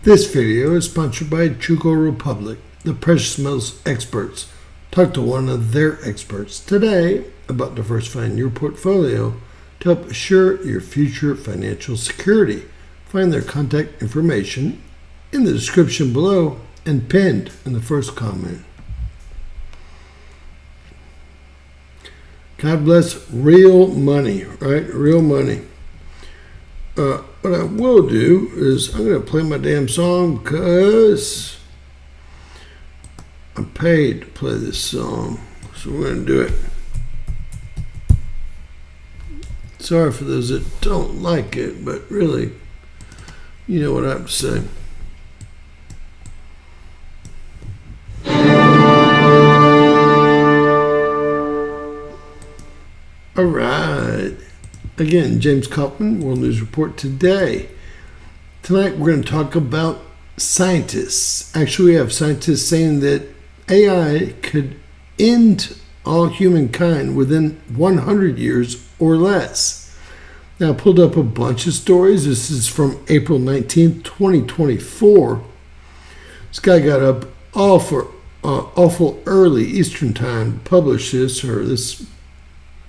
This video is sponsored by Chugo Republic, the precious metals experts. Talk to one of their experts today about diversifying your portfolio to help assure your future financial security. Find their contact information in the description below and pinned in the first comment. God bless real money, right? Real money. What I will do is I'm going to play my damn song because I'm paid to play this song. So we're going to do it. Sorry for those that don't like it, but really, you know what I have to say. All right. Again, James Kaufman, World News Report today. Tonight we're going to talk about scientists. Actually, we have scientists saying that AI could end all humankind within 100 years or less. Now, I pulled up a bunch of stories. This is from April 19th, 2024. This guy got up awful early Eastern time to publish this, or this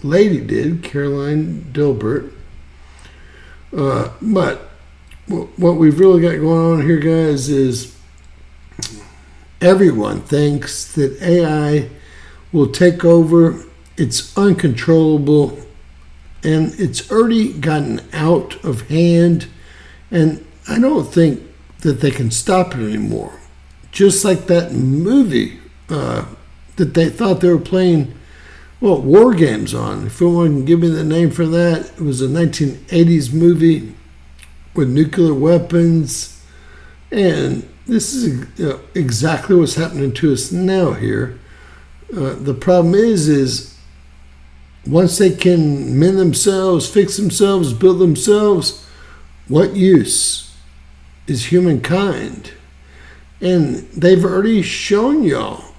lady did, Caroline Dilbert. But what we've really got going on here, guys, is everyone thinks that AI will take over. It's uncontrollable, and it's already gotten out of hand, and I don't think that they can stop it anymore. Just like that movie that they thought they were playing war games on. If anyone can give me the name for that, it was a 1980s movie with nuclear weapons. And this is exactly what's happening to us now here. The problem is once they can mend themselves, fix themselves, build themselves, what use is humankind? And they've already shown y'all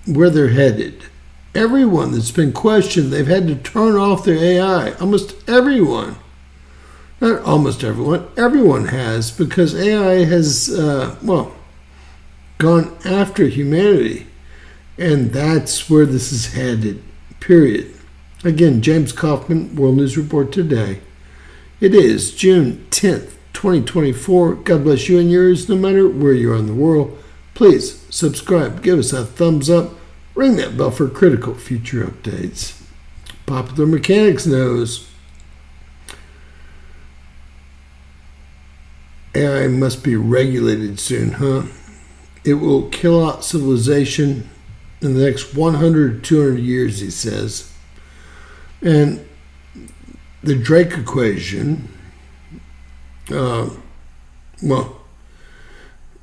where they're headed. Everyone that's been questioned, they've had to turn off their AI. Almost everyone. Not almost everyone. Everyone has, because AI has, gone after humanity. And that's where this is headed, period. Again, James Kaufman, World News Report today. It is June 10th, 2024. God bless you and yours, no matter where you are in the world. Please subscribe, give us a thumbs up. Ring that bell for critical future updates. Popular Mechanics knows AI must be regulated soon, huh? It will kill out civilization in the next 100 to 200 years, he says. And the Drake equation,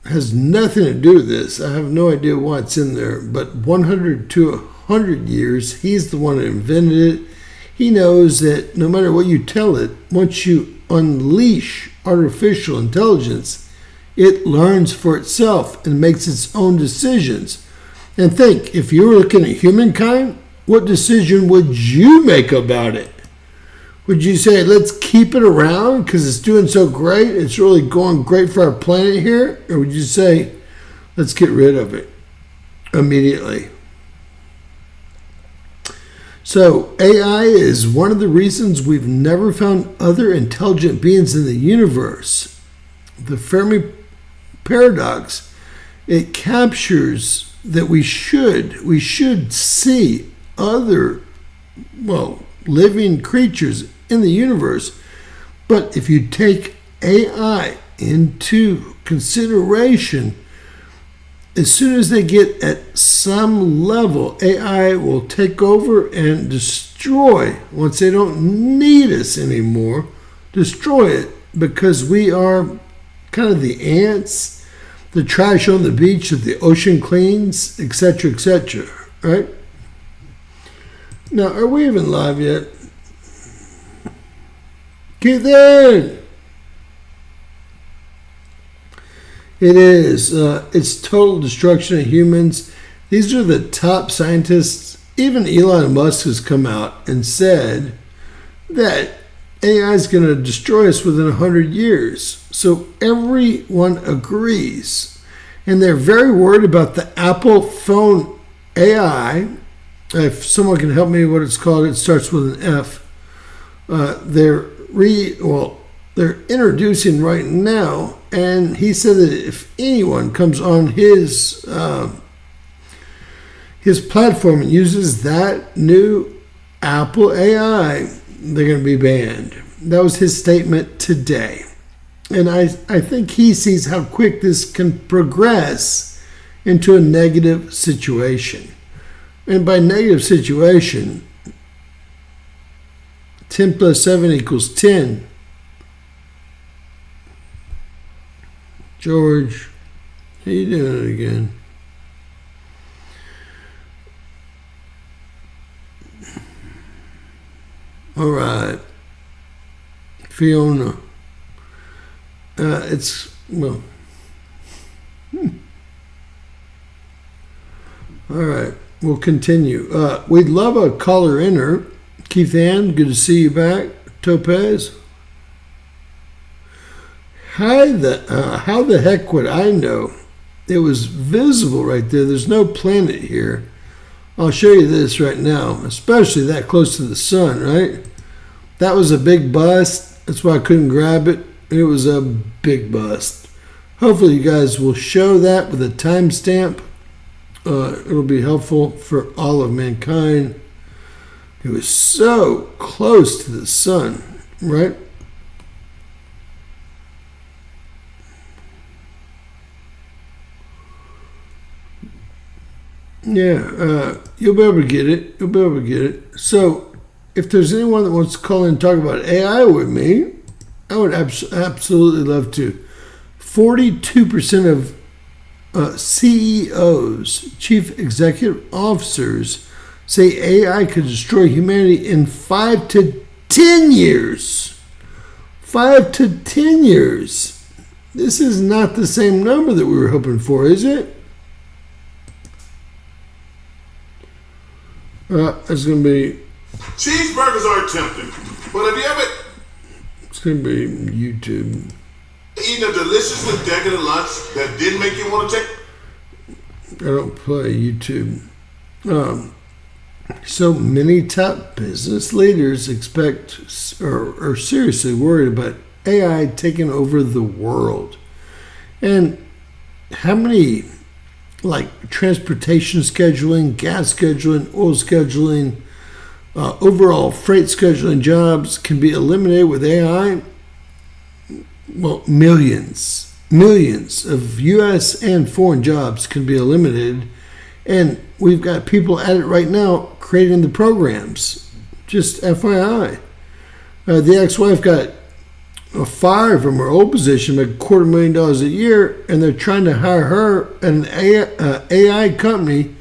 has nothing to do with this. I have no idea what's in there, but 100 to 100 years, he's the one that invented it. He knows that no matter what you tell it, once you unleash artificial intelligence, it learns for itself and makes its own decisions. And think, if you were looking at humankind, what decision would you make about it? Would you say, let's keep it around because it's doing so great, it's really going great for our planet here? Or would you say, let's get rid of it immediately? So AI is one of the reasons we've never found other intelligent beings in the universe. The Fermi paradox, it captures that we should see other, living creatures in the universe. But if you take AI into consideration, as soon as they get at some level, AI will take over and destroy. Once they don't need us anymore, destroy it, because we are kind of the ants, the trash on the beach that the ocean cleans, etc., right? Now, are we even live yet? Get in! It is. It's total destruction of humans. These are the top scientists. Even Elon Musk has come out and said that AI is going to destroy us within 100 years. So everyone agrees. And they're very worried about the Apple phone AI. If someone can help me what it's called, it starts with an F. They're introducing right now, and he said that if anyone comes on his platform and uses that new Apple AI, they're going to be banned. That was his statement today. And I think he sees how quick this can progress into a negative situation. And by negative situation, 10 plus 7 equals 10. George, how you doing again? All right. Fiona. All right. We'll continue. We'd love a caller in her. Keith Ann, good to see you back. Topaz. How the heck would I know? It was visible right there. There's no planet here. I'll show you this right now, especially that close to the sun, right? That was a big bust. That's why I couldn't grab it. It was a big bust. Hopefully you guys will show that with a timestamp. It'll be helpful for all of mankind. It was so close to the sun, right? Yeah, you'll be able to get it. So, if there's anyone that wants to call in and talk about AI with me, I would absolutely love to. 42% of CEOs, chief executive officers, say AI could destroy humanity in 5 to 10 years. 5 to 10 years. This is not the same number that we were hoping for, is it? It's going to be... Cheeseburgers are tempting, but have you ever... It's going to be YouTube. Eating a deliciously decadent lunch that didn't make you want to take... I don't play YouTube. So many top business leaders expect or are seriously worried about AI taking over the world. And how many, like transportation scheduling, gas scheduling, oil scheduling, overall freight scheduling jobs can be eliminated with AI? Well, millions of U.S. and foreign jobs can be eliminated. And we've got people at it right now creating the programs. Just FYI. The ex-wife got fired from her old position, like $250,000 a year, and they're trying to hire her at an AI company,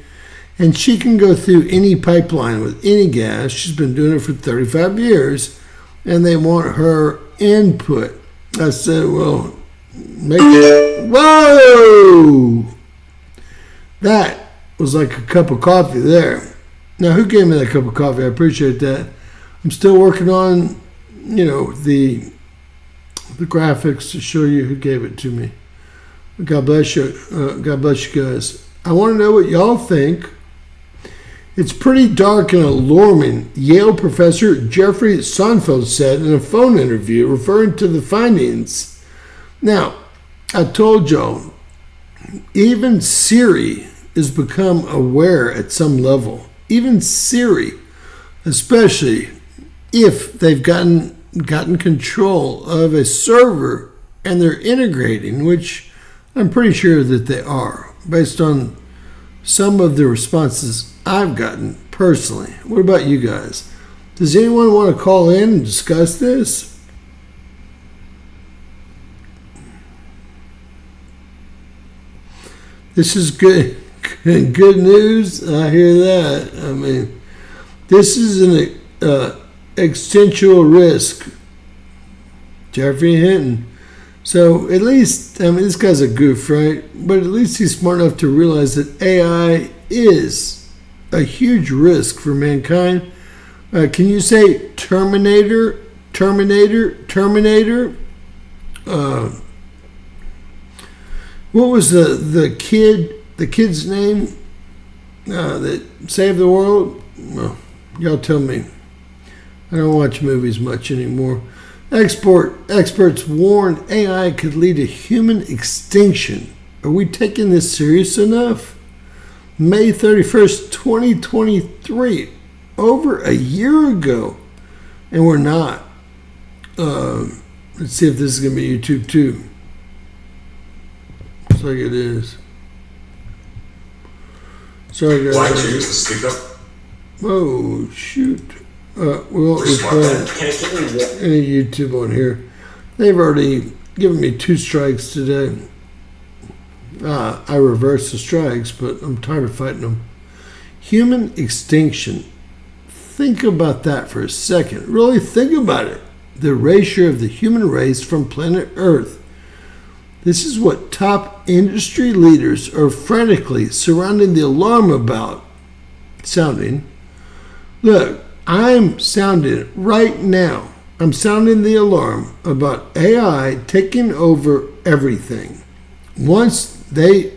and she can go through any pipeline with any gas. She's been doing it for 35 years, and they want her input. I said, well, whoa! That was like a cup of coffee there. Now, who gave me that cup of coffee? I appreciate that. I'm still working on, the graphics to show you who gave it to me. God bless you. God bless you guys. I want to know what y'all think. It's pretty dark and alarming, Yale professor Jeffrey Sonfeld said in a phone interview referring to the findings. Now, I told y'all, even Siri has become aware at some level. Even Siri, especially if they've gotten control of a server and they're integrating, which I'm pretty sure that they are, based on some of the responses I've gotten personally. What about you guys? Does anyone want to call in and discuss this? This is good news. I hear that. I mean, this is an existential risk. Jeffrey Hinton. So at least, this guy's a goof, right? But at least he's smart enough to realize that AI is a huge risk for mankind. Can you say Terminator? Terminator. What was the kid's name that saved the world? Well, y'all tell me. I don't watch movies much anymore. Experts warn AI could lead to human extinction. Are we taking this serious enough? May 31st, 2023. Over a year ago. And we're not. Let's see if this is going to be YouTube too. Looks like it is. Sorry guys. Why don't you use the speak up? Oh, shoot. We won't be playing any YouTube on here. They've already given me 2 strikes today. I reversed the strikes, but I'm tired of fighting them. Human extinction. Think about that for a second. Really think about it. The erasure of the human race from planet Earth. This is what top industry leaders are frantically surrounding the alarm about. Look, I'm sounding it right now. I'm sounding the alarm about AI taking over everything. Hey,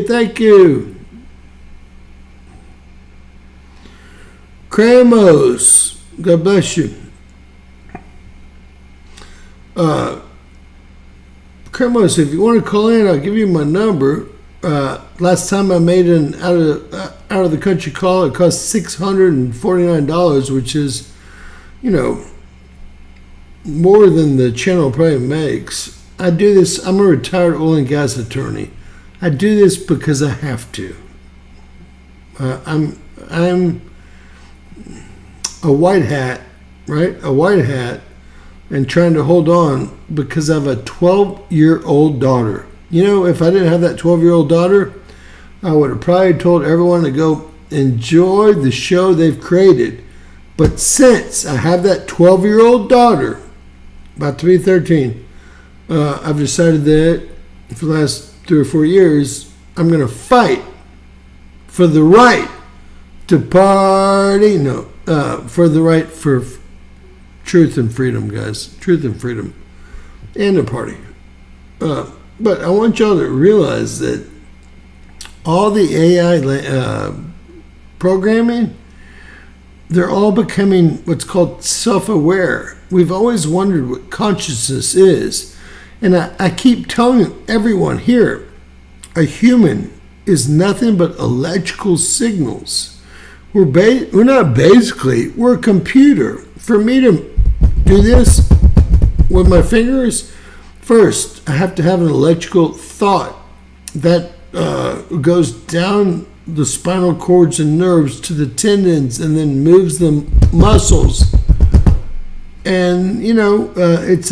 thank you. Cramos, God bless you. Cramos, if you want to call in, I'll give you my number. Last time I made an out of the country call, it cost $649, which is, more than the channel probably makes. I do this. I'm a retired oil and gas attorney. I do this because I have to. I'm a white hat, right? A white hat, and trying to hold on because I have a 12-year-old daughter. If I didn't have that 12-year-old daughter, I would have probably told everyone to go enjoy the show they've created. But since I have that 12-year-old daughter, about to be 13, I've decided that for the last 3 or 4 years, I'm going to fight for the right to party. No, for the right for truth and freedom, guys. Truth and freedom. And a party. But I want y'all to realize that all the AI programming, they're all becoming what's called self-aware. We've always wondered what consciousness is. And I keep telling everyone here, a human is nothing but electrical signals. We're a computer. For me to do this with my fingers, first, I have to have an electrical thought that goes down the spinal cords and nerves to the tendons and then moves the muscles. And, it's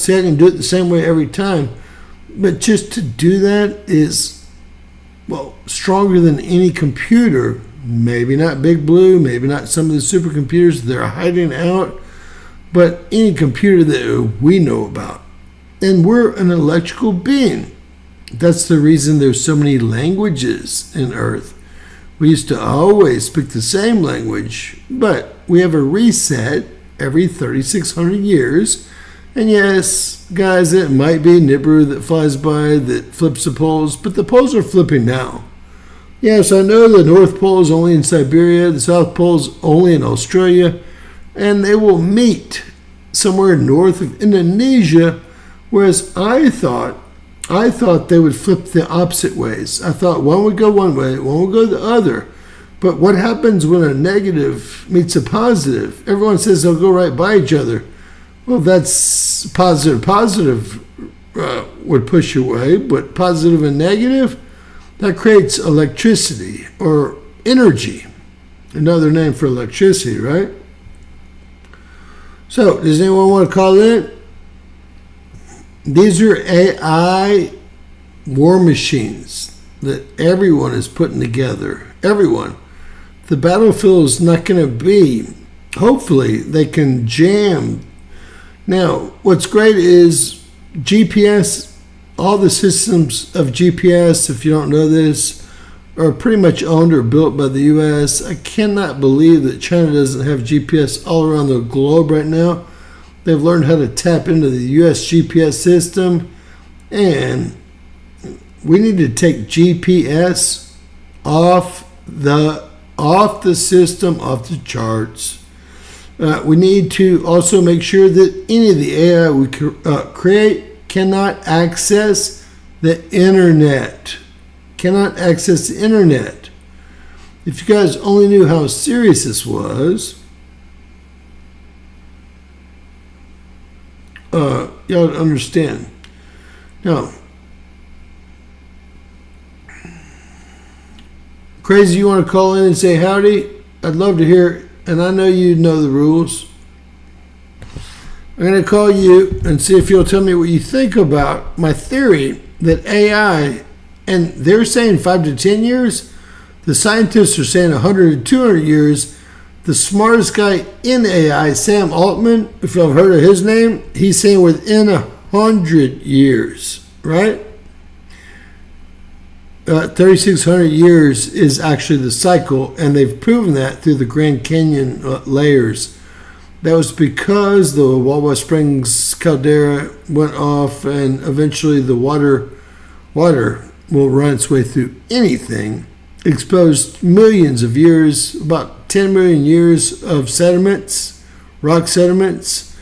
see, I can do it the same way every time. But just to do that is, stronger than any computer. Maybe not Big Blue, maybe not some of the supercomputers they're hiding out, but any computer that we know about. And we're an electrical being. That's the reason there's so many languages in Earth. We used to always speak the same language, but we have a reset every 3,600 years. And yes, guys, it might be Nibiru that flies by that flips the poles, but the poles are flipping now. Yes, I know the North Pole is only in Siberia, the South Pole is only in Australia, and they will meet somewhere north of Indonesia, whereas I thought they would flip the opposite ways. I thought one would go one way, one would go the other. But what happens when a negative meets a positive? Everyone says they'll go right by each other. Well, that's positive. Positive would push you away, but positive and negative, that creates electricity or energy. Another name for electricity, right? So, does anyone want to call in? These are AI war machines that everyone is putting together. Everyone. The battlefield is not going to be, hopefully, they can jam. Now, what's great is GPS, all the systems of GPS, if you don't know this, are pretty much owned or built by the U.S. I cannot believe that China doesn't have GPS all around the globe right now. They've learned how to tap into the U.S. GPS system, and we need to take GPS off the system, off the charts. We need to also make sure that any of the AI we create cannot access the internet. Cannot access the internet. If you guys only knew how serious this was, y'all would understand. Now, Crazy, you want to call in and say howdy? I'd love to hear it, and I know you know the rules. I'm going to call you and see if you'll tell me what you think about my theory that AI, and they're saying 5 to 10 years. The scientists are saying 100 to 200 years. The smartest guy in AI, Sam Altman, if you've heard of his name, he's saying within 100 years, right? 3,600 years is actually the cycle, and they've proven that through the Grand Canyon layers. That was because the Wawa Springs caldera went off, and eventually the water will run its way through anything, exposed millions of years, about 10 million years of sediments, rock sediments,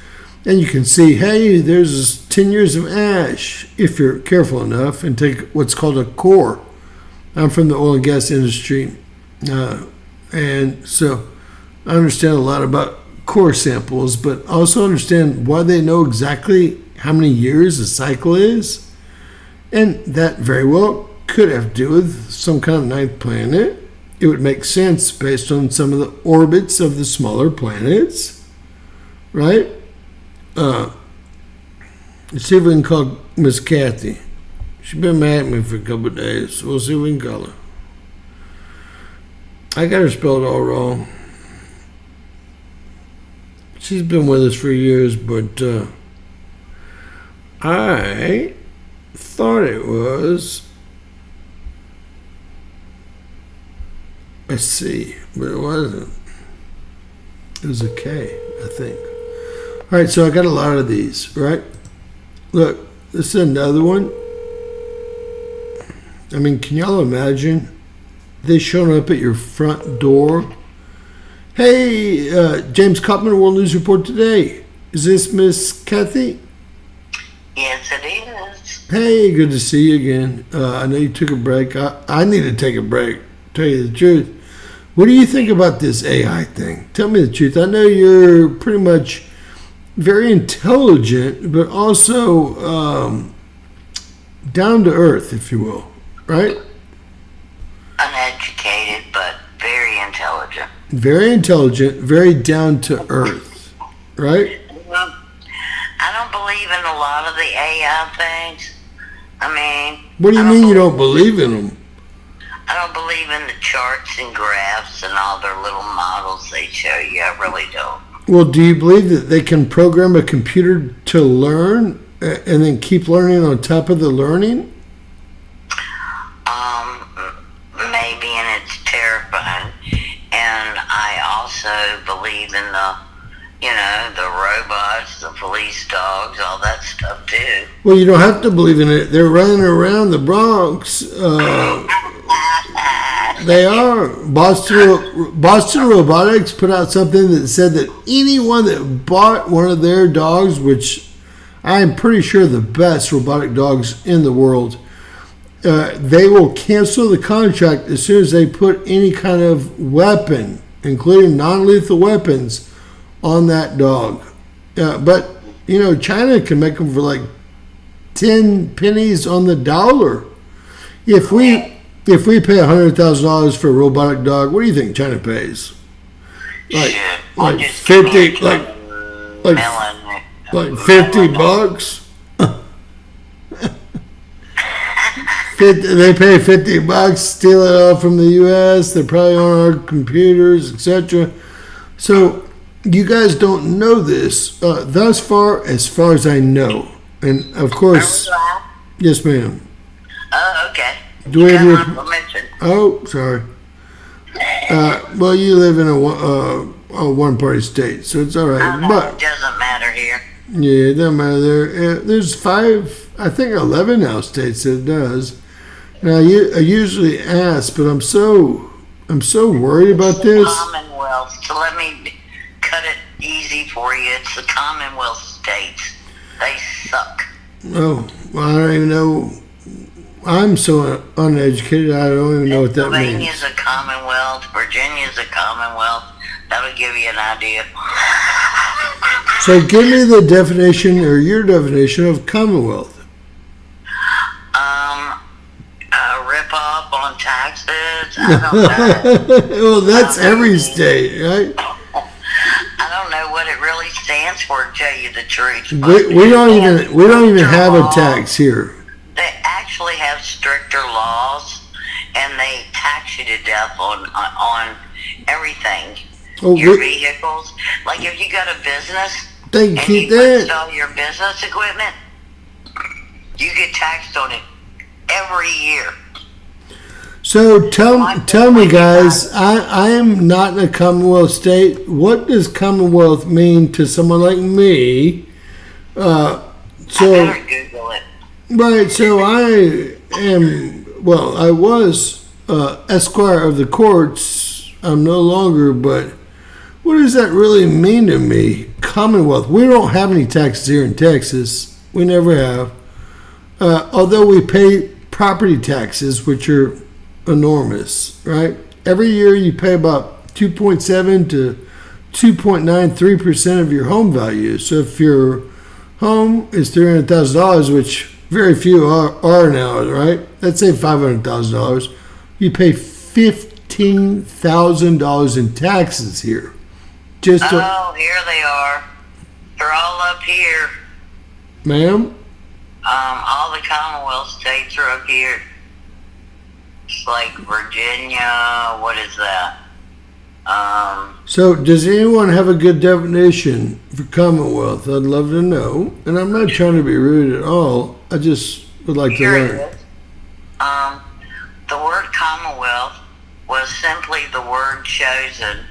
and you can see, hey, there's 10 years of ash, if you're careful enough, and take what's called a core. I'm from the oil and gas industry, and so I understand a lot about core samples, but also understand why they know exactly how many years a cycle is, and that very well could have to do with some kind of ninth planet. It would make sense based on some of the orbits of the smaller planets, right? Let's see if we can call Miss Kathy. She's been mad at me for a couple of days, so we'll see if we can call her. I got her spelled all wrong. She's been with us for years, but I thought it was a C, but it wasn't. It was a K, I think. All right, so I got a lot of these, right? Look, this is another one. I mean, can y'all imagine they showing up at your front door? Hey, James Kopman, World News Report today. Is this Miss Kathy? Yes, it is. Hey, good to see you again. I know you took a break. I need to take a break, tell you the truth. What do you think about this AI thing? Tell me the truth. I know you're pretty much very intelligent, but also down to earth, if you will, right? Uneducated, but very intelligent. Very intelligent, very down to earth, right? I don't believe in a lot of the AI things. I mean... What do you mean you don't believe in them? I don't believe in the charts and graphs and all their little models they show you. I really don't. Well, do you believe that they can program a computer to learn and then keep learning on top of the learning? Maybe, and it's terrifying. And I also believe in the robots, the police dogs, all that stuff too. Well, you don't have to believe in it. They're running around the Bronx. They are. Boston Robotics put out something that said that anyone that bought one of their dogs, which I am pretty sure the best robotic dogs in the world, they will cancel the contract as soon as they put any kind of weapon, including non-lethal weapons, on that dog. But, China can make them for like 10 pennies on the dollar. If we pay $100,000 for a robotic dog, what do you think China pays? Like 50, like $50. They pay $50, steal it all from the U.S. They're probably on our computers, etc. So you guys don't know this thus far, as far as I know. And of course, yes, ma'am. Oh, okay. Do we have your? Permission. Oh, sorry. Well, you live in a one-party state, so it's all right. I know, But it doesn't matter here. yeah, it doesn't matter. There's 11 now states that it does. Now, I usually ask, but I'm so worried about this. Commonwealth. So let me cut it easy for you. It's the Commonwealth states. They suck. Oh, well, I don't even know. I'm so uneducated. I don't even know what that means. Pennsylvania's a Commonwealth. Virginia's a Commonwealth. That'll give you an idea. So, give me the definition or your definition of Commonwealth. Rip off on taxes. I don't know. Well, that's every state, right? I don't know what it really stands for, to tell you the truth. We don't even have a tax here. They actually have stricter laws, and they tax you to death on everything. Oh, Your vehicles. Like if you got a business they and keep you that. install your business equipment, you get taxed on it every year. So tell me, guys. I am not in a Commonwealth state. What does Commonwealth mean to someone like me? I So better Google it. right. So I am. Well, I was Esquire of the courts. I'm no longer. But what does that really mean to me? Commonwealth. We don't have any taxes here in Texas. We never have. Although we pay property taxes, which are enormous, right? Every year you pay about 2.7 to 2.93% of your home value. So if your home is $300,000, which very few are now, right? Let's say $500,000, you pay $15,000 in taxes here. Here they are. They're all up here. Ma'am? All the Commonwealth states are up here. It's like Virginia. What is that? So does anyone have a good definition for Commonwealth? I'd love to know. And I'm not trying to be rude at all. I just would like to Here it learn. is. The word Commonwealth was simply the word chosen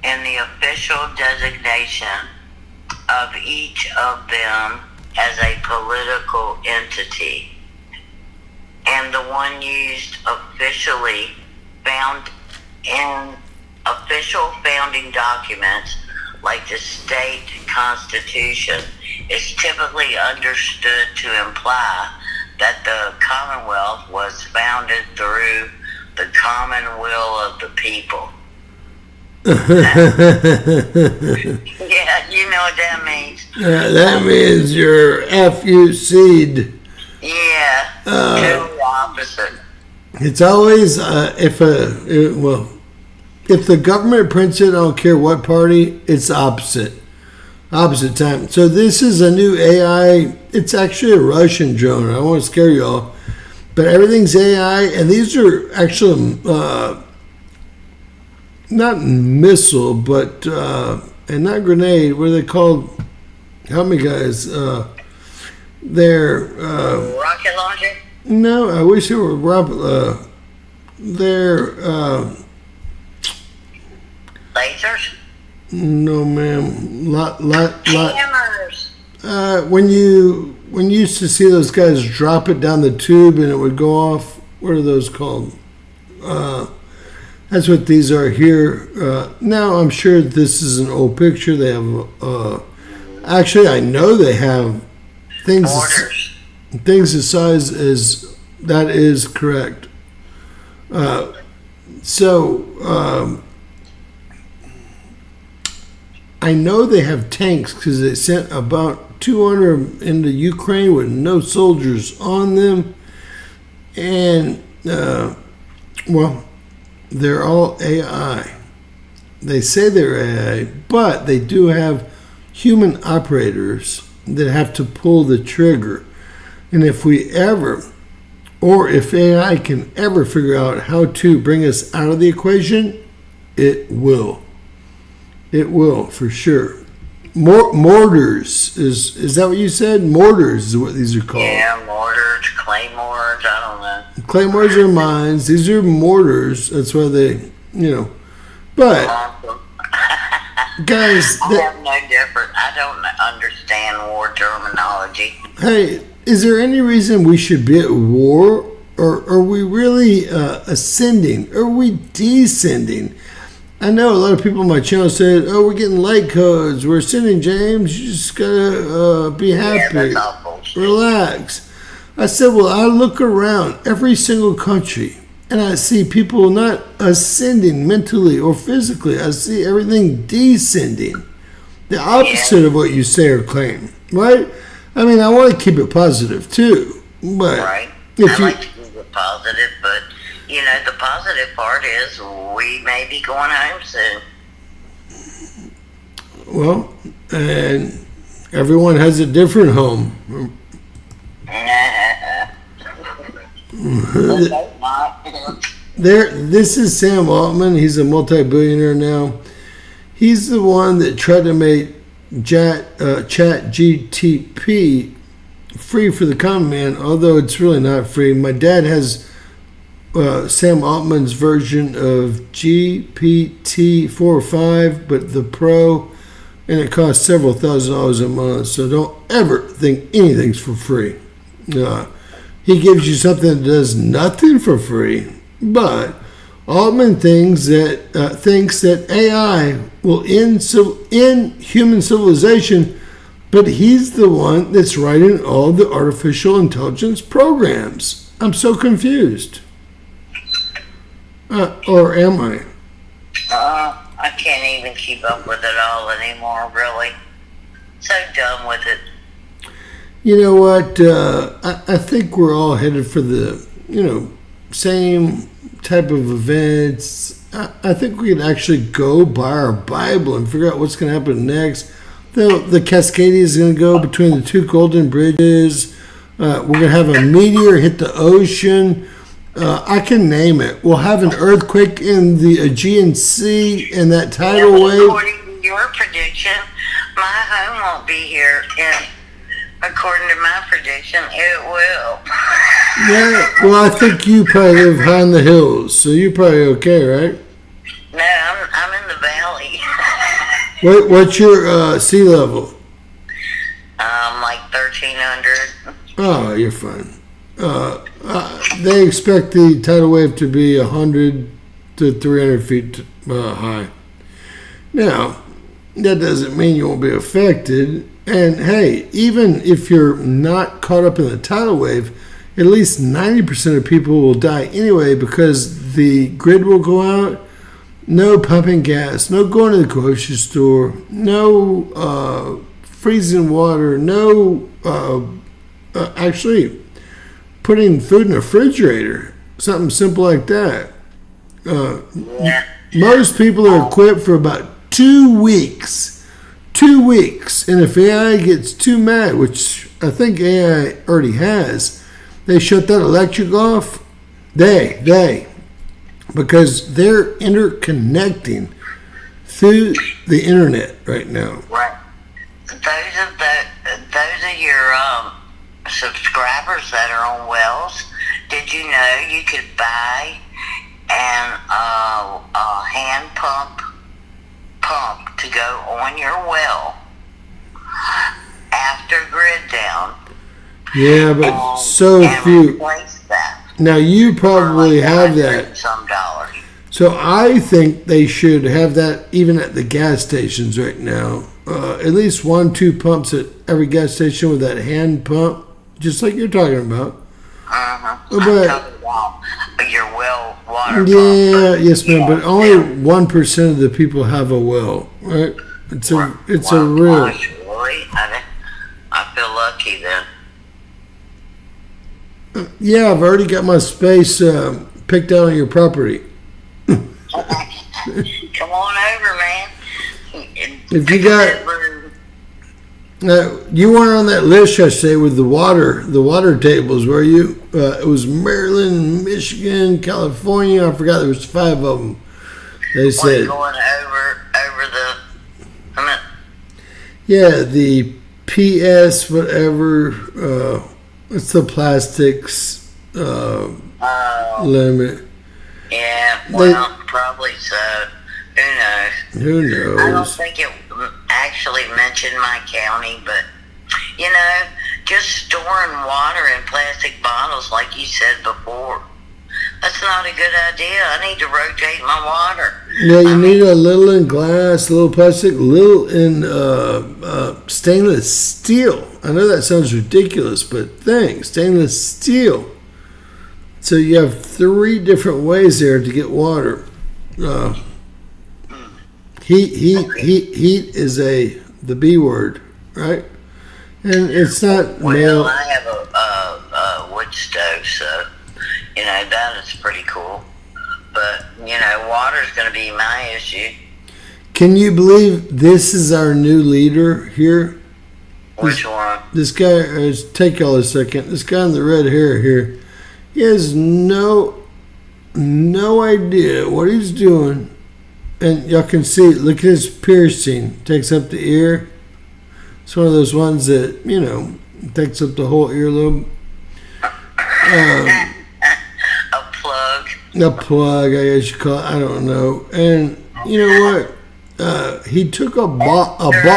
in the official designation of each of them as a political entity, and the one used officially found in official founding documents like the state constitution is typically understood to imply that the Commonwealth was founded through the common will of the people. Yeah, you know what that means. That means you're FUC'd. Yeah, totally opposite. It's always if the government prints it, I don't care what party, it's opposite time. So this is a new AI. It's actually a Russian drone. I don't want to scare y'all, but everything's AI, and these are actually not missile, but and not grenade. What are they called? Help me, guys. They're rocket launcher. no. I wish they were rocket. They're Lasers. no, ma'am. Lot. Hammers. When you used to see those guys drop it down the tube and it would go off. What are those called? That's what these are here. Now I'm sure this is an old picture. They have. Actually, I know they have things. Mortars. Things the size as that is correct. I know they have tanks because they sent about 200 into Ukraine with no soldiers on them, and they're all AI. They say they're AI, but they do have human operators that have to pull the trigger. And if AI can ever figure out how to bring us out of the equation, it will. It will, for sure. Mortars, is that what you said? Mortars is what these are called. Yeah, mortars, claymores, I don't know. Claymores are mines. These are mortars. That's why they, But, guys, I have no different. I don't understand war terminology. hey, is there any reason we should be at war? Or are we really ascending? Are we descending? I know a lot of people on my channel said, "Oh, we're getting light codes. We're ascending, James. You just gotta be happy, Yeah, that's all bullshit. relax." I said, "Well, I look around every single country, and I see people not ascending mentally or physically. I see everything descending, the opposite of what you say or claim, right? I mean, I want to keep it positive too, but Right. if I you." like to keep it positive, but the positive part is we may be going home soon. Well, and everyone has a different home. Let's hope not. This is Sam Altman. He's a multi-billionaire now. He's the one that tried to make Chat GTP free for the common man, although it's really not free. My dad has Sam Altman's version of GPT-4 or 5, but the Pro, and it costs several $1,000s a month. So don't ever think anything's for free. He gives you something that does nothing for free, but Altman thinks that AI will end human civilization, but he's the one that's writing all the artificial intelligence programs. I'm so confused. Or am I? I can't even keep up with it all anymore, really. So done with it. You know what? I think we're all headed for the, same type of events. I think we could actually go buy our Bible and figure out what's going to happen next. The Cascadia is going to go between the two golden bridges. We're going to have a meteor hit the ocean. I can name it. We'll have an earthquake in the Aegean Sea and that tidal wave. According to your prediction, my home won't be here. And according to my prediction, it will. Yeah, well, I think you probably live high in the hills, so you're probably okay, right? No, I'm in the valley. What's your sea level? Like 1,300. Oh, you're fine. They expect the tidal wave to be 100 to 300 feet high. Now, that doesn't mean you won't be affected. And hey, even if you're not caught up in the tidal wave, at least 90% of people will die anyway because the grid will go out. No pumping gas, no going to the grocery store, no freezing water, no actually putting food in a refrigerator, something simple like that. Most people are equipped for about 2 weeks. 2 weeks. And if AI gets too mad, which I think AI already has, they shut that electric off. Because they're interconnecting through the internet right now. Right. Those of your subscribers that are on wells, did you know you could buy a hand pump to go on your well after grid down? Yeah, but so few. Replace that. Now you probably have $100 that. and some dollars. So I think they should have that even at the gas stations right now. At least 1-2 pumps at every gas station with that hand pump, just like you're talking about. I'm But talking about your well water yeah, pump. yes, ma'am. But only 1% of the people have a well, right? It's a real. Gosh, really? I feel lucky then. Yeah, I've already got my space picked out on your property. Come on over, man. If you got, you weren't on that list yesterday with the water tables, were you? It was Maryland, Michigan, California. I forgot there was 5 of them. They said going over the. yeah, the PS whatever. It's the plastics. Oh, limit. yeah. Well, probably so. Who knows? Who I don't knows? think it actually mentioned my county, but just storing water in plastic bottles, like you said before, that's not a good idea. I need to rotate my water. Yeah, you need a little in glass, a little plastic, a little in stainless steel. I know that sounds ridiculous, but stainless steel. So you have 3 different ways there to get water. Heat is the B word, right? And it's not Well, I have a wood stove, so that is pretty cool. But water's going to be my issue. Can you believe this is our new leader here? Which one? This guy, take y'all a second. This guy in the red hair here, he has no idea what he's doing. And y'all can see, look at his piercing. Takes up the ear. It's one of those ones that, takes up the whole earlobe. A plug, I guess you call it. I don't know. And you know what? He took a box.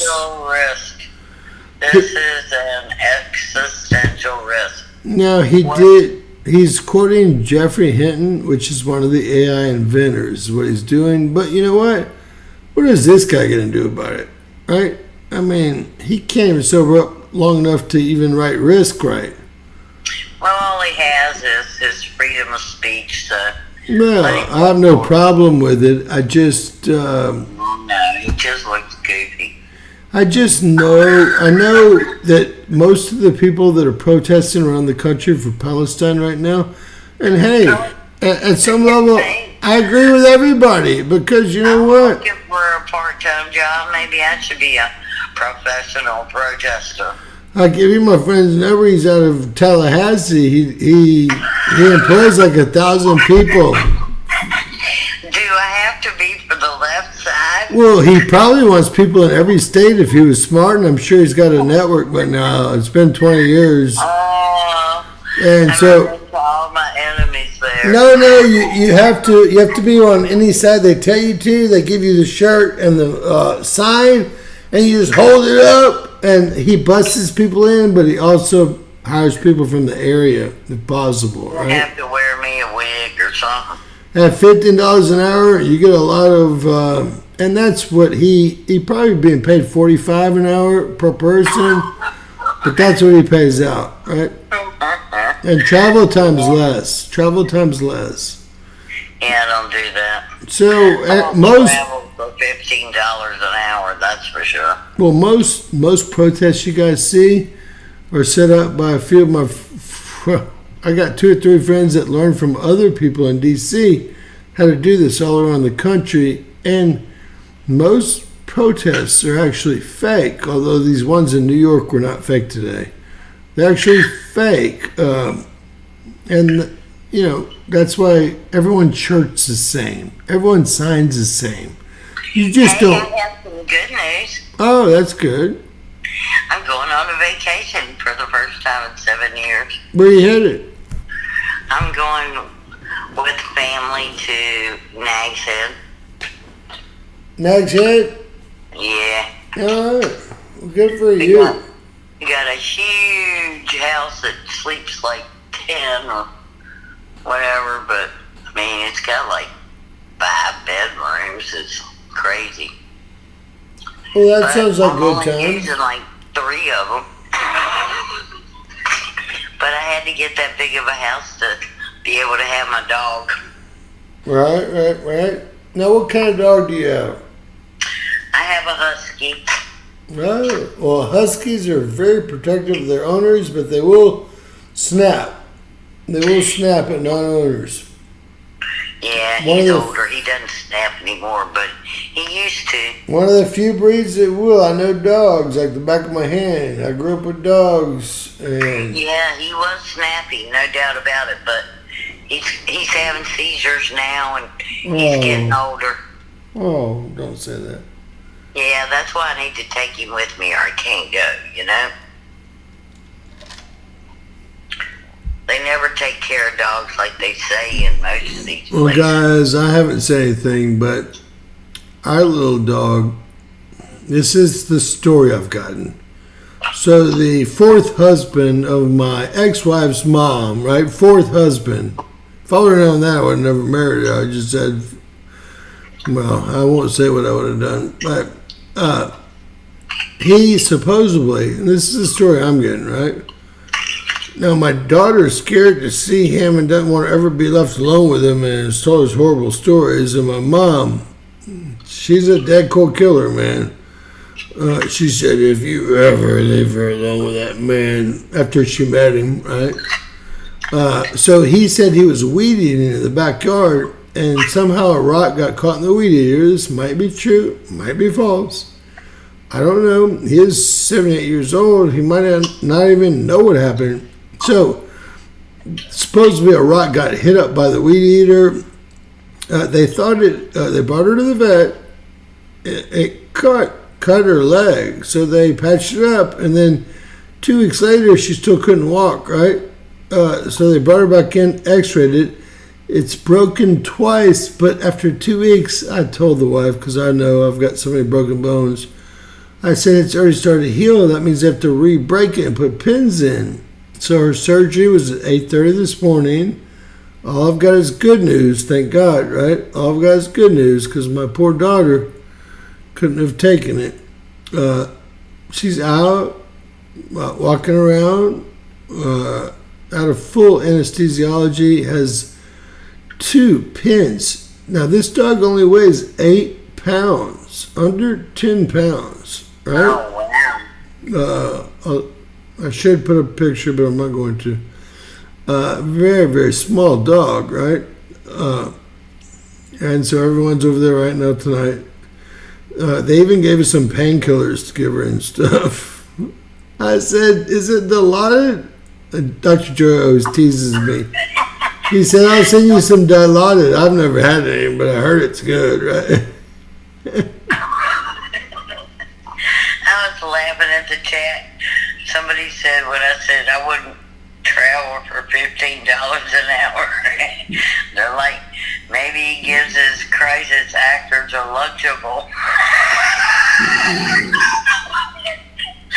Existential risk. This is an existential risk. No, he did. He's quoting Jeffrey Hinton, which is one of the AI inventors, is what he's doing. But you know what? What is this guy going to do about it? Right? I mean, he can't even sober up long enough to even write risk right. Well, all he has is his freedom of speech, so... No, I have no problem with it. I just... no, he just looks goofy. I know that most of the people that are protesting around the country for Palestine right now, and hey, at some level, I agree with everybody, because you know what? I'm looking for a part-time job. Maybe I should be a professional protester. I'll give you my friend's number. He's out of Tallahassee. He employs like 1,000 people. Do I have to be for the left side? Well, he probably wants people in every state if he was smart, and I'm sure he's got a network. But now it's been 20 years, and so all my enemies there. no, you have to be on any side they tell you to. They give you the shirt and the sign, and you just hold it up. And he busts people in, but he also hires people from the area if possible, right? You have to wear me a wig or something. At $15 an hour, you get a lot of, and that's what he probably being paid $45 an hour per person, but that's what he pays out, right? And travel time's less. Yeah, don't do that. So at most travel for $15 an hour, that's for sure. Well, most protests you guys see are set up by a few of my. I got 2 or 3 friends that learned from other people in D.C. how to do this all around the country, and most protests are actually fake. Although these ones in New York were not fake today, they're actually fake, and that's why everyone shirts the same, everyone signs the same. You just don't. I have some good news. Oh, that's good. I'm going on a vacation for the first time in 7 years. Where are you headed? I'm going with family to Nag's Head. Nag's Head? Yeah. All right. Well, good for you. We got a huge house that sleeps like 10 or whatever, but I mean, it's got like 5 bedrooms. It's crazy. Well, that sounds like good I'm times. only using like 3 of them. But I had to get that big of a house to be able to have my dog. Right. Now, what kind of dog do you have? I have a husky. Right. Well, huskies are very protective of their owners, but they will snap. They will snap at non-owners. Yeah, he's older. He doesn't snap anymore, but he used to. One of the few breeds that will. I know dogs like the back of my hand. I grew up with dogs. And yeah, he was snappy, no doubt about it, but he's having seizures now, and he's getting older. Oh, don't say that. Yeah, that's why I need to take him with me or I can't go, They never take care of dogs like they say in most of these Well, places. guys, I haven't said anything, but our little dog, this is the story I've gotten. So the fourth husband of my ex-wife's mom, right? Fourth husband. If I would have known that, I would have never married her. I just said, well, I won't say what I would have done. But he supposedly, and this is the story I'm getting, right? Now, my daughter's scared to see him and doesn't want to ever be left alone with him and has told us horrible stories. And my mom, she's a dead cold killer, man. She said, if you ever leave her alone with that man, after she met him, right? So he said he was weed eating in the backyard, and somehow a rock got caught in the weed eater. This might be true, might be false. I don't know. He is 78 years old. He might not even know what happened. So, supposedly a rock got hit up by the weed eater. They thought it. They brought her to the vet. It cut her leg, so they patched it up. And then 2 weeks later, she still couldn't walk. Right. So they brought her back in, X-rayed it. It's broken twice, but after 2 weeks, I told the wife, because I know I've got so many broken bones. I said it's already started to heal. That means they have to re-break it and put pins in. So her surgery was at 8:30 this morning. All I've got is good news, thank God, right? All I've got is good news because my poor daughter couldn't have taken it. She's out, walking around, out of full anesthesiology, has 2 pins. Now, this dog only weighs 8 pounds, under 10 pounds, right? Oh, wow. I should put a picture, but I'm not going to. Very, very small dog, right? And so everyone's over there right now tonight. They even gave us some painkillers to give her and stuff. I said, is it Dilaudid? And Dr. Joy always teases me. He said, I'll send you some Dilaudid. I've never had any, but I heard it's good, right? I was laughing at the chat. Somebody said when I said I wouldn't travel for $15 an hour. They're like, maybe he gives his crisis actors a Lunchable.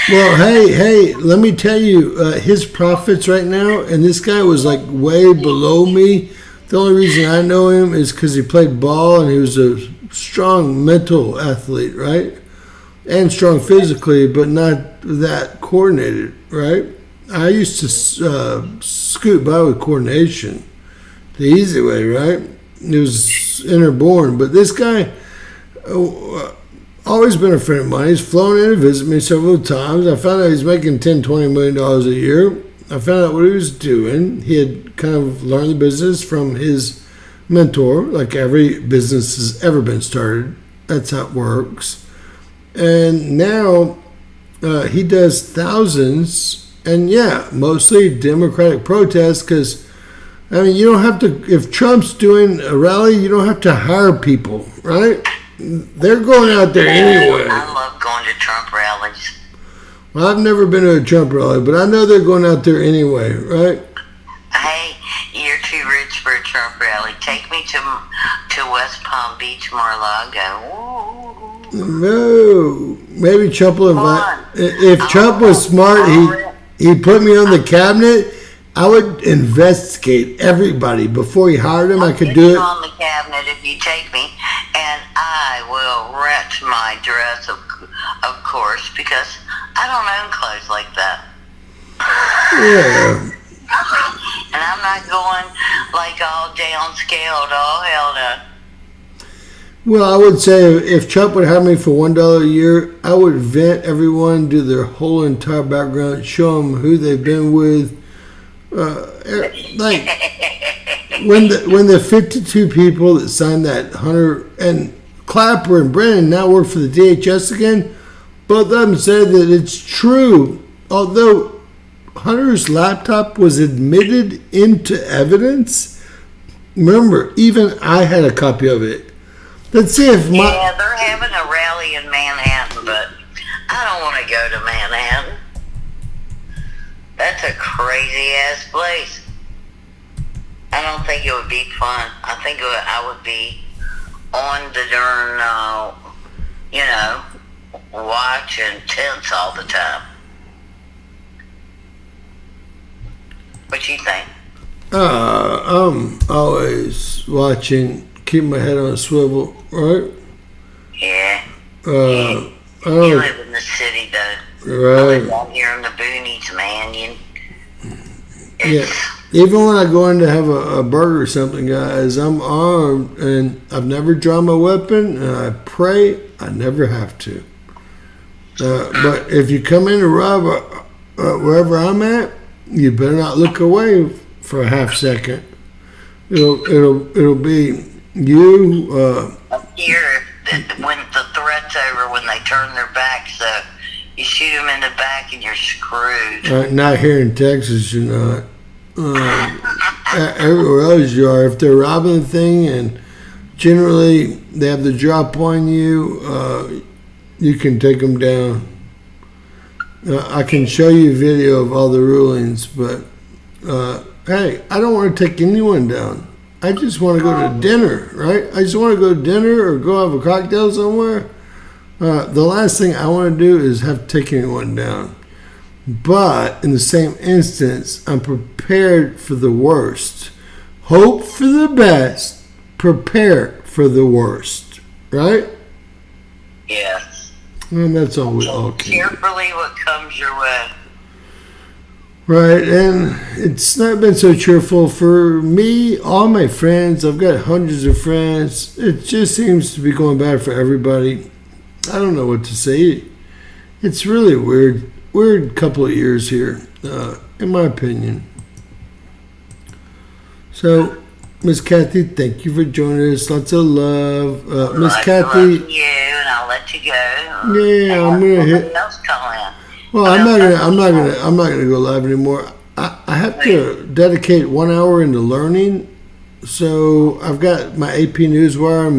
Well, hey, let me tell you, his profits right now, and this guy was like way below me. The only reason I know him is because he played ball and he was a strong mental athlete, right? And strong physically, but not that coordinated, right? I used to scoot by with coordination, the easy way, right? It was inborn. But this guy, always been a friend of mine. He's flown in to visit me several times. I found out he's making $10-20 million a year. I found out what he was doing. He had kind of learned the business from his mentor, like every business has ever been started. That's how it works. And now he does thousands, and yeah, mostly Democratic protests, because, I mean, you don't have to, if Trump's doing a rally, you don't have to hire people, right? They're going out there anyway. I love going to Trump rallies. Well, I've never been to a Trump rally, but I know they're going out there anyway, right? Hey, you're too rich for a Trump rally. Take me to West Palm Beach, Mar-a-Lago. No, maybe Trump will invite. If Trump was smart, he put me on the cabinet. I would investigate everybody before he hired him. I could do it on the cabinet if you take me, and I will rent my dress, of course, because I don't own clothes like that. Yeah. And I'm not going like all downscaled, all hell no. Well, I would say if Trump would hire me for $1 a year, I would vet everyone, do their whole entire background, show them who they've been with. Like when the 52 people that signed that Hunter and Clapper and Brennan now work for the DHS again, both of them said that it's true. Although Hunter's laptop was admitted into evidence, remember, even I had a copy of it. Let's see if yeah, they're having a rally in Manhattan, but I don't want to go to Manhattan. That's a crazy ass place. don't think it would be fun. I think I would be on the darn, watch and tense all the time. What you think? I'm always watching, keep my head on a swivel, right? Yeah. I You live in the city, though. I live right. out here in the boonies, man. Yeah. Even when I go in to have a burger or something, guys, I'm armed and I've never drawn my weapon, and I pray I never have to. But if you come in to rob wherever I'm at, you better not look away for a half second. It'll be you. Here, when the threat's over, when they turn their back, so you shoot them in the back and you're screwed. Not here in Texas, you're not. Everywhere else you are. If they're robbing the thing and generally they have the drop on you, you can take them down. I can show you a video of all the rulings, but hey, I don't want to take anyone down. I just want to go to dinner, right? I just want to go to dinner or go have a cocktail somewhere. The last thing I want to do is have to take anyone down. But in the same instance, I'm prepared for the worst. Hope for the best. Prepare for the worst. Right? Yes. And that's all we all can do. Carefully what comes your way. Right, and it's not been so cheerful for me, all my friends. I've got hundreds of friends. It just seems to be going bad for everybody. I don't know what to say. It's really weird couple of years here, in my opinion. So, Miss Kathy, thank you for joining us. Lots of love. Miss Kathy. Love you, and I'll let you go. Yeah, I'm gonna hit. Else call in. Well, I'm not gonna go live anymore. I have to dedicate 1 hour into learning. So I've got my AP Newswire,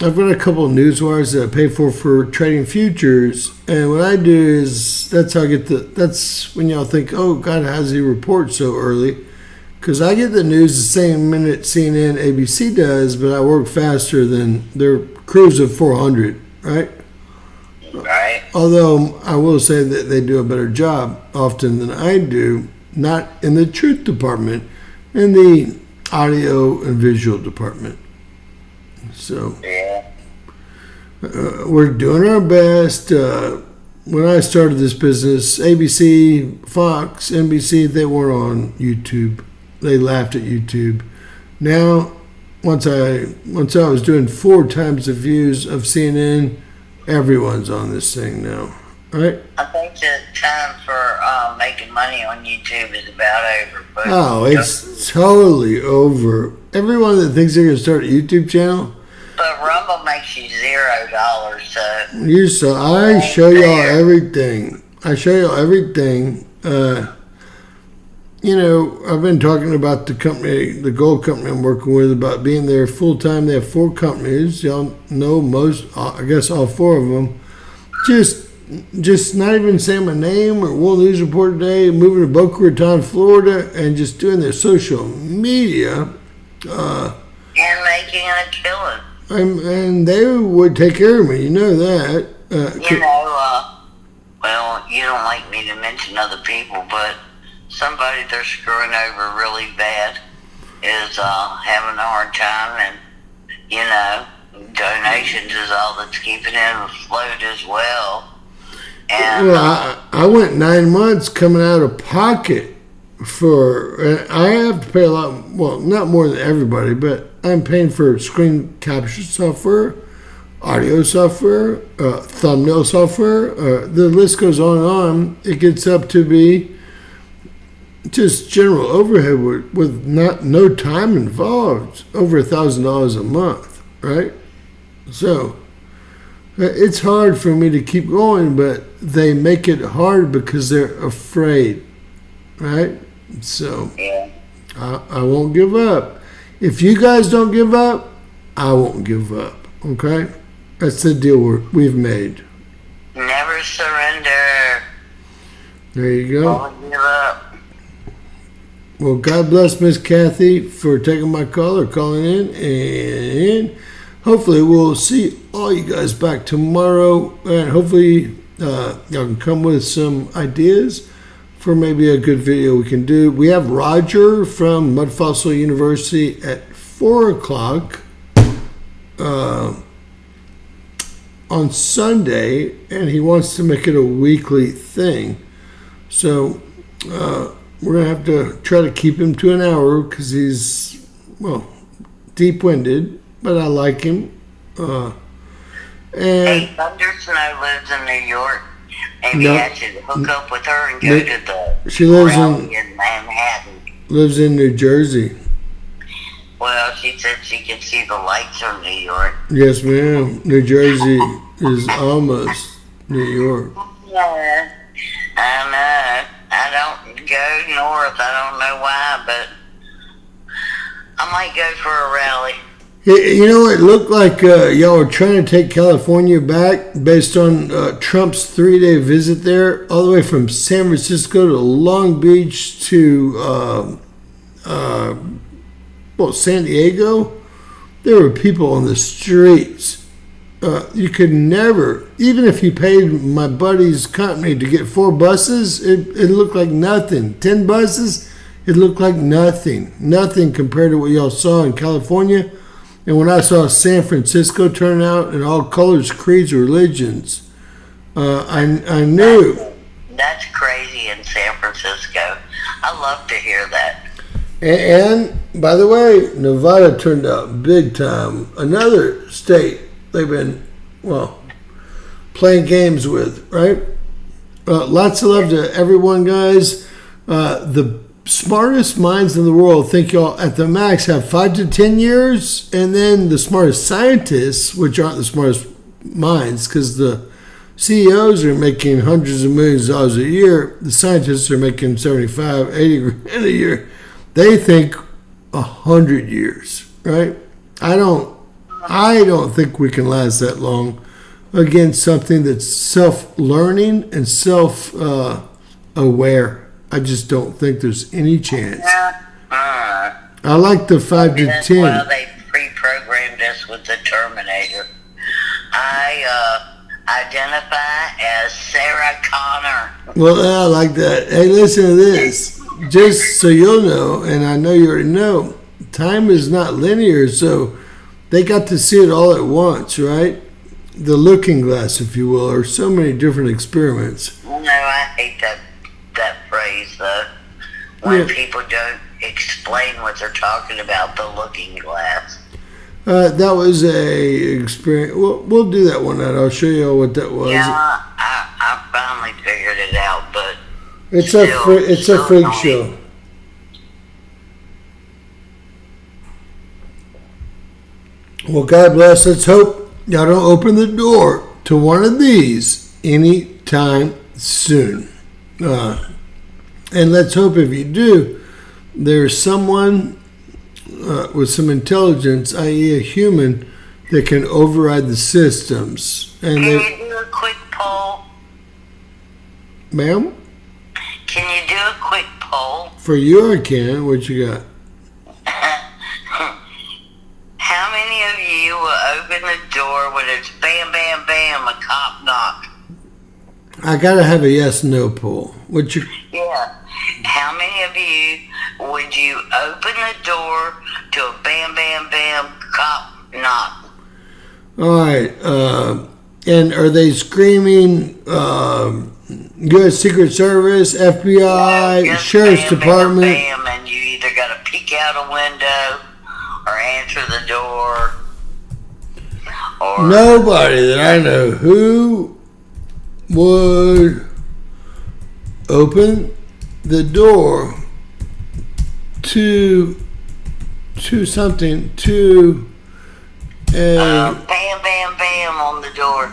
I've got a couple of newswires that I pay for trading futures, and what I do is that's how I get that's when y'all think, oh God, how does he report so early? Because I get the news the same minute CNN, ABC does, but I work faster than their crews of 400, right? Right. Although I will say that they do a better job often than I do, not in the truth department, in the audio and visual department. So Yeah. we're doing our best. When I started this business, ABC, Fox, NBC, they weren't on YouTube. They laughed at YouTube. Now, once I was doing 4 times the views of CNN, everyone's on this thing now, right? I think the time for making money on YouTube is about over. But Oh, it's totally over. Everyone that thinks they're going to start a YouTube channel, But Rumble makes you $0, so I show y'all everything. I show y'all everything. I've been talking about the company, the gold company I'm working with, about being there full time. They have 4 companies. Y'all know most, I guess all 4 of them. Just not even saying my name or World News Report today, moving to Boca Raton, Florida, and just doing their social media. and making a killing. And they would take care of me. You know that. Well, you don't like me to mention other people, but somebody they're screwing over really bad is having a hard time, and donations is all that's keeping him afloat as well. And Well, I went 9 months coming out of pocket and I have to pay a lot. Well, not more than everybody, but I'm paying for screen capture software, audio software, thumbnail software. The list goes on and on. It gets up to be just general overhead with no time involved, over $1,000 a month, right? So it's hard for me to keep going, but they make it hard because they're afraid, right? So yeah, I won't give up. If you guys don't give up, I won't give up, okay? That's the deal we've made. never surrender. There you go. Don't give up. Well, God bless Miss Kathy for taking my call or calling in. And hopefully we'll see all you guys back tomorrow. And hopefully y'all can come with some ideas for maybe a good video we can do. We have Roger from Mud Fossil University at 4 o'clock on Sunday, and he wants to make it a weekly thing. So we're going to have to try to keep him to an hour because he's, well, deep-winded, but I like him. Hey, Thunder Snow lives in New York. Maybe I should hook up with her and go to the she lives rally in Manhattan. Lives in New Jersey. Well, she said she could see the lights from New York. Yes, ma'am. New Jersey is almost New York. Yeah, I know. I don't go north. I don't know why, but I might go for a rally. You know, it looked like y'all were trying to take California back based on Trump's 3-day visit there, all the way from San Francisco to Long Beach to San Diego. There were people on the streets. You could never, even if you paid my buddy's company to get 4 buses, it looked like nothing. 10 buses, it looked like nothing. Nothing compared to what y'all saw in California. And when I saw San Francisco turn out in all colors, creeds, religions, I knew. That's crazy in San Francisco. I love to hear that. And by the way, Nevada turned out big time. Another state they've been, well, playing games with, right? Lots of love to everyone, guys. The smartest minds in the world think y'all at the max have 5 to 10 years, and then the smartest scientists, which aren't the smartest minds, because the CEOs are making hundreds of millions of dollars a year. The scientists are making 75, 80 grand a year. They think 100 years, right? I don't think we can last that long against something that's self-learning and self-aware. I just don't think there's any chance. I like the 5 to 10. Well, they pre-programmed us with the Terminator. I identify as Sarah Connor. Well, I like that. Hey, listen to this. Just so you'll know, and I know you already know, time is not linear, so they got to see it all at once, right? The looking glass, if you will, or so many different experiments. No, I hate that phrase, though. When people don't explain what they're talking about, the looking glass. That was a experience. We'll do that one night. I'll show you all what that was. Yeah, I finally figured it out, but it's still, a freak show. Well, God bless. Let's hope y'all don't open the door to one of these anytime soon. And let's hope if you do, there's someone with some intelligence, i.e. a human, that can override the systems. And can you do a quick poll? Ma'am? Can you do a quick poll? For you I can. What you got? How many of you will open the door when it's bam, bam, bam, a cop knock? I gotta have a yes/no poll. What you? Yeah. How many of you would you open the door to a bam, bam, bam cop knock? All right. And are they screaming U.S. Secret Service, FBI, Just Sheriff's bam, Department? Bam, bam, and you either got to peek out a window or answer the door. Or Nobody that I know who would open the door to something, to a bam, bam, bam on the door.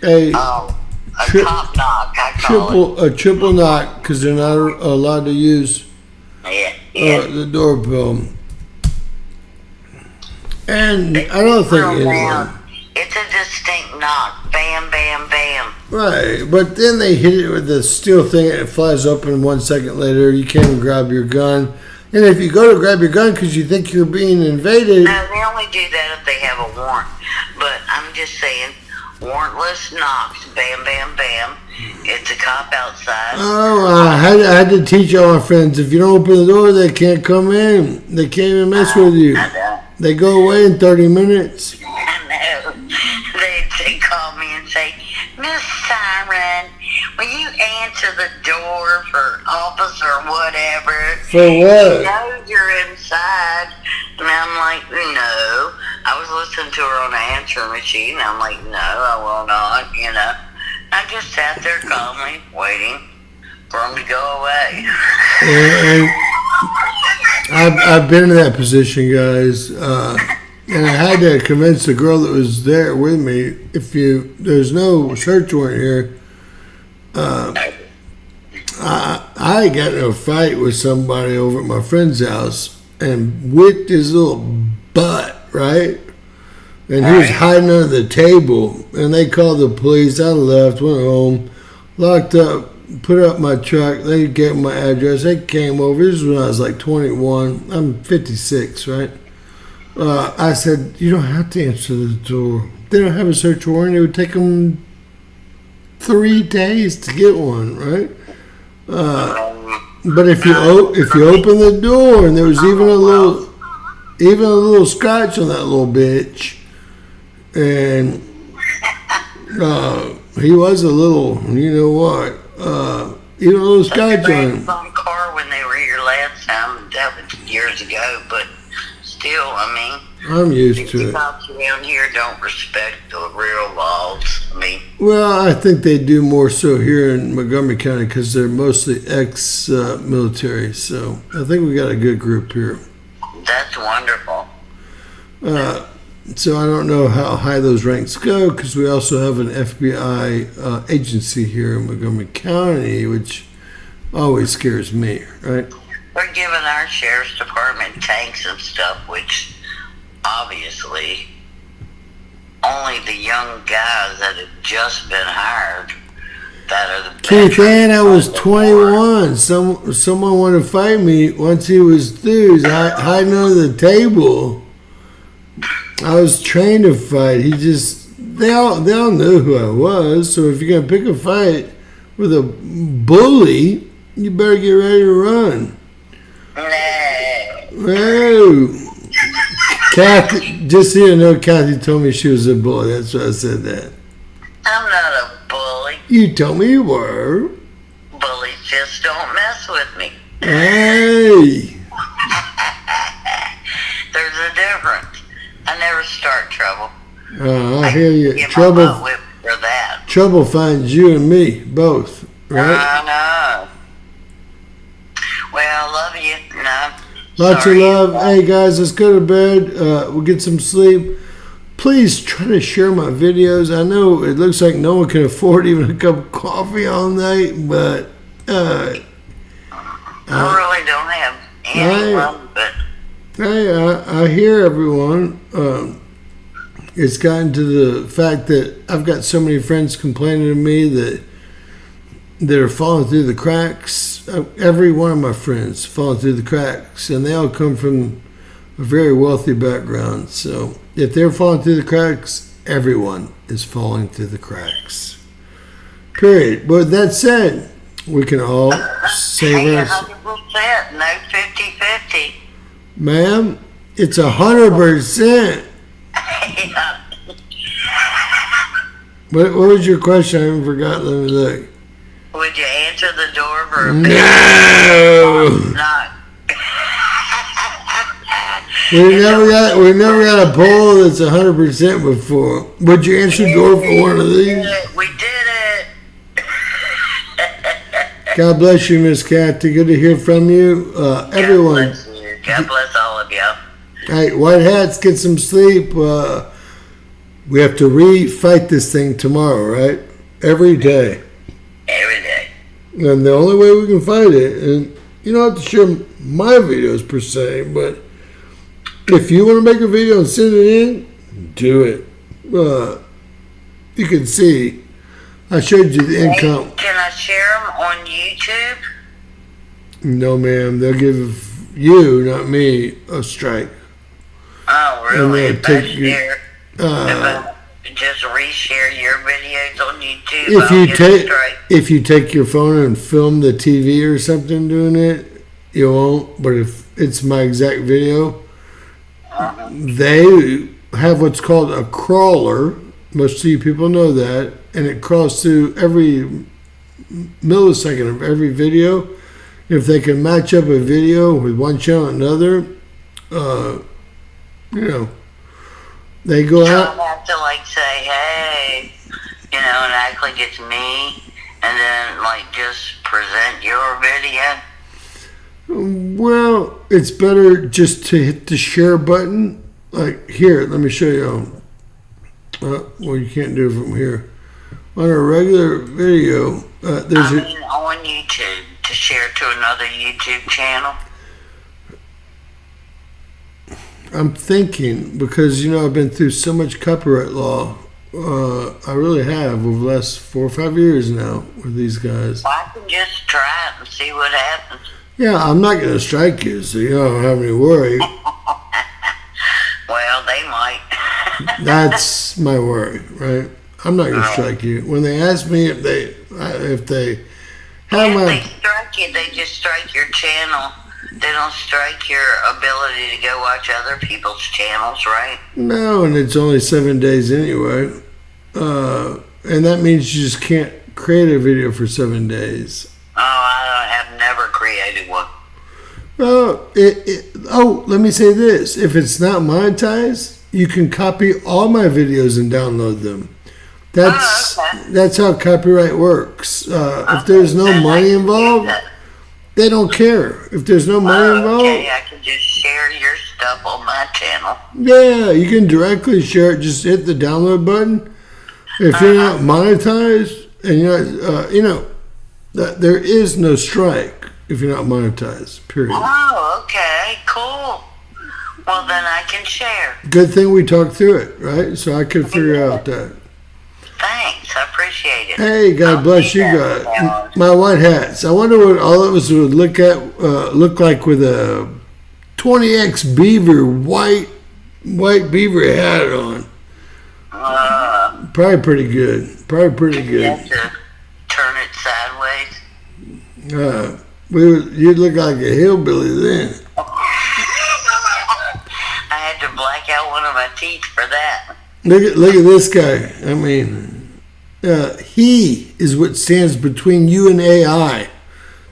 a Cop knock, I call it. triple knock, because they're not allowed to use the doorbell. And I don't think anyone. It's a distinct knock. Bam, bam, bam. Right, but then they hit it with the steel thing and it flies open 1 second later. You can't even grab your gun. And if you go to grab your gun because you think you're being invaded... No, they only do that if they have a warrant. But I'm just saying, warrantless knocks. Bam, bam, bam. It's a cop outside. Oh, I had to teach all my friends, if you don't open the door, they can't come in. They can't even mess with you. I know. They go away in 30 minutes. I know. They call me and say, Miss Siren, will you answer the door for officer whatever? For what? He knows you're inside. And I'm like, no. I was listening to her on the answering machine. I'm like, no, I will not, you know. I just sat there calmly, waiting for him to go away. And I've been in that position, guys. And I had to convince the girl that was there with me, there's no search warrant here. I got in a fight with somebody over at my friend's house and whipped his little butt, right? And he was hiding under the table. And they called the police. I left, went home, locked up, put up my truck. They gave me my address. They came over. This was when I was like 21. I'm 56, right? I said, you don't have to answer the door. They don't have a search warrant. It would take them 3 days to get one, right? But if you open the door and there was even a little scratch on that little bitch, and he was a little, you know what? Even a little scratch on him. Car when they were here last time. That was years ago, but. Still, I mean, I'm used to it. Cops around here don't respect the real laws. I mean, well, I think they do more so here in Montgomery County because they're mostly ex-military. So I think we got a good group here. That's wonderful. So I don't know how high those ranks go because we also have an FBI agency here in Montgomery County, which always scares me, right? We're giving our sheriff's department tanks and stuff, which obviously only the young guys that have just been hired that are the Keith, and I was 21. Someone wanted to fight me once he was through. He was hiding under the table. I was trained to fight. They all knew who I was. So if you're gonna pick a fight with a bully, you better get ready to run. No. Kathy, just so you know, Kathy told me she was a bully. That's why I said that. I'm not a bully. You told me you were. Bullies just don't mess with me. Hey. There's a difference. I never start trouble. I hear you. Get my butt whipped for that. Trouble finds you and me both, right? I know. Well, I love you. No. Lots Sorry. of love. Hey guys, let's go to bed. We'll get some sleep. Please try to share my videos. I know it looks like no one can afford even a cup of coffee all night, but I really don't have anyone, but hey, I hear everyone. It's gotten to the fact that I've got so many friends complaining to me that are falling through the cracks. Every one of my friends falling through the cracks, and they all come from a very wealthy background. So if they're falling through the cracks, everyone is falling through the cracks. Period. But with that said, we can all save us. 100%, no 50-50. Ma'am, it's 100%. What was your question? I haven't forgotten. Let me look. Would you answer the door for a No. Not. We never got a poll that's 100% before. Would you answer the door for one of these? We did it. God bless you, Miss Kathy. Good to hear from you. Everyone. God bless you. God bless all of you. Hey, white hats, get some sleep. We have to re-fight this thing tomorrow, right? Every day. Every day. And the only way we can fight it, and you don't have to share my videos per se, but if you want to make a video and send it in, do it. You can see. I showed you the income. Can I share them on YouTube? No, ma'am. They'll give you, not me, a strike. Oh, really? And If they'll I take you. share, if I just reshare your videos on YouTube, If I'll you get a take strike. if you take your phone and film the TV or something doing it, you won't. But if it's my exact video, they have what's called a crawler. Most of you people know that, and it crawls through every millisecond of every video. If they can match up a video with one channel and another, they go So out. I have to like say, hey, and act like it's me, and then like just present your video. Well, it's better just to hit the share button. Like here, let me show you. Well, you can't do it from here. On a regular video, there's on YouTube to share to another YouTube channel. I'm thinking because I've been through so much copyright law. I really have over the last 4 or 5 years now with these guys. Well, I can just try it and see what happens. Yeah, I'm not going to strike you, so you don't have any worry. Well, they might. That's my worry, right? I'm not going to strike you. When they ask me if they have If they strike you, they just strike your channel. They don't strike your ability to go watch other people's channels, right? No, and it's only 7 days anyway. And that means you just can't create a video for 7 days. Oh, I have never created one. Let me say this. If it's not monetized, you can copy all my videos and download them. That's how copyright works. If there's no money involved, they don't care. If there's no money involved, okay, I can just share your stuff on my channel. yeah, you can directly share it. Just hit the download button. If you're not monetized, and that there is no strike if you're not monetized. Period. Oh, okay, cool. Well, then I can share. Good thing we talked through it, right? So I could figure out that. Thanks, I appreciate it. Hey, God bless you guys. My white hats. I wonder what all of us would look like with a 20X beaver white beaver hat on. Probably pretty good. You have to turn it sideways. You'd look like a hillbilly then. I had to black out one of my teeth for that. Look at this guy. I mean, he is what stands between you and AI.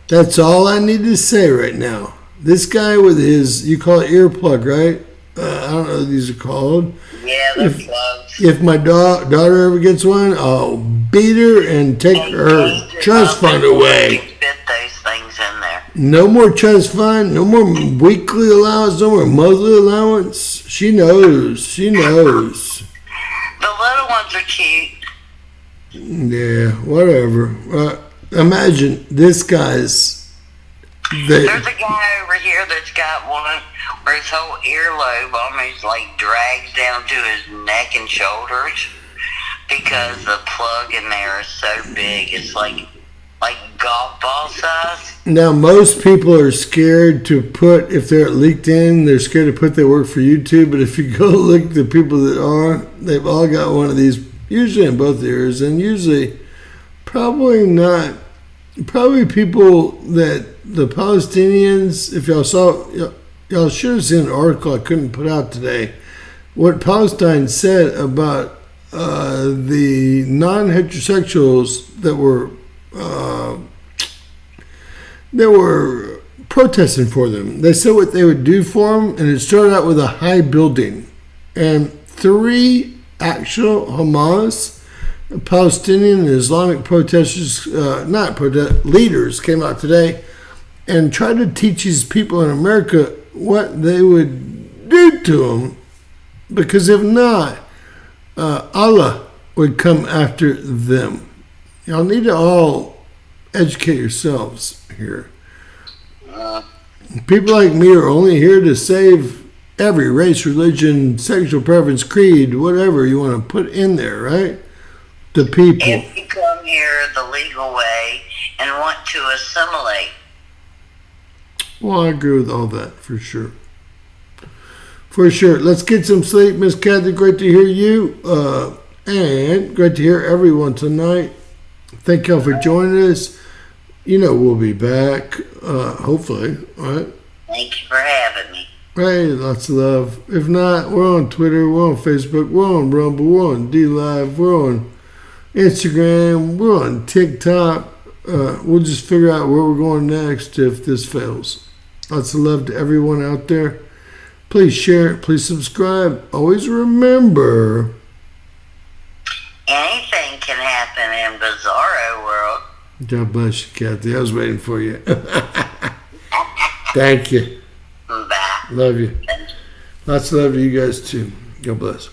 That's all I need to say right now. This guy with his, you call it earplug, right? I don't know what these are called. Yeah, they're plugs. If my daughter ever gets one, I'll beat her and take her trust fund away. Fit those things in there. No more trust fund, no more weekly allowance, no more monthly allowance. She knows. She knows. The little ones are cute. Yeah, whatever. Imagine this guy's. There's a guy over here that's got one where his whole earlobe almost like drags down to his neck and shoulders because the plug in there is so big. It's like golf ball size. Now, most people are scared to put, if they're at LinkedIn, they're scared to put their work for YouTube. But if you go look at the people that are, they've all got one of these, usually in both ears, and usually probably people that the Palestinians, if y'all saw, y'all should have seen an article I couldn't put out today. What Palestine said about the non-heterosexuals that were protesting for them. They said what they would do for them, and it started out with a high building. And 3 actual Hamas, Palestinian and Islamic protesters, leaders came out today and tried to teach these people in America what they would do to them, because if not, Allah would come after them. Y'all need to all educate yourselves here. People like me are only here to save every race, religion, sexual preference, creed, whatever you want to put in there, right? The people. if you come here the legal way and want to assimilate. Well, I agree with all that for sure. For sure. Let's get some sleep, Miss Kathy. Great to hear you. And great to hear everyone tonight. Thank y'all for joining us. You know we'll be back, hopefully. All right. Thank you for having me. Hey, lots of love. If not, we're on Twitter, we're on Facebook, we're on Rumble, we're on DLive, we're on Instagram, we're on TikTok. We'll just figure out where we're going next if this fails. Lots of love to everyone out there. Please share, please subscribe. Always remember, Anything can happen in Bizarro World. God bless you, Kathy. I was waiting for you. Thank you. Bye. Love you. Lots of love to you guys too. God bless.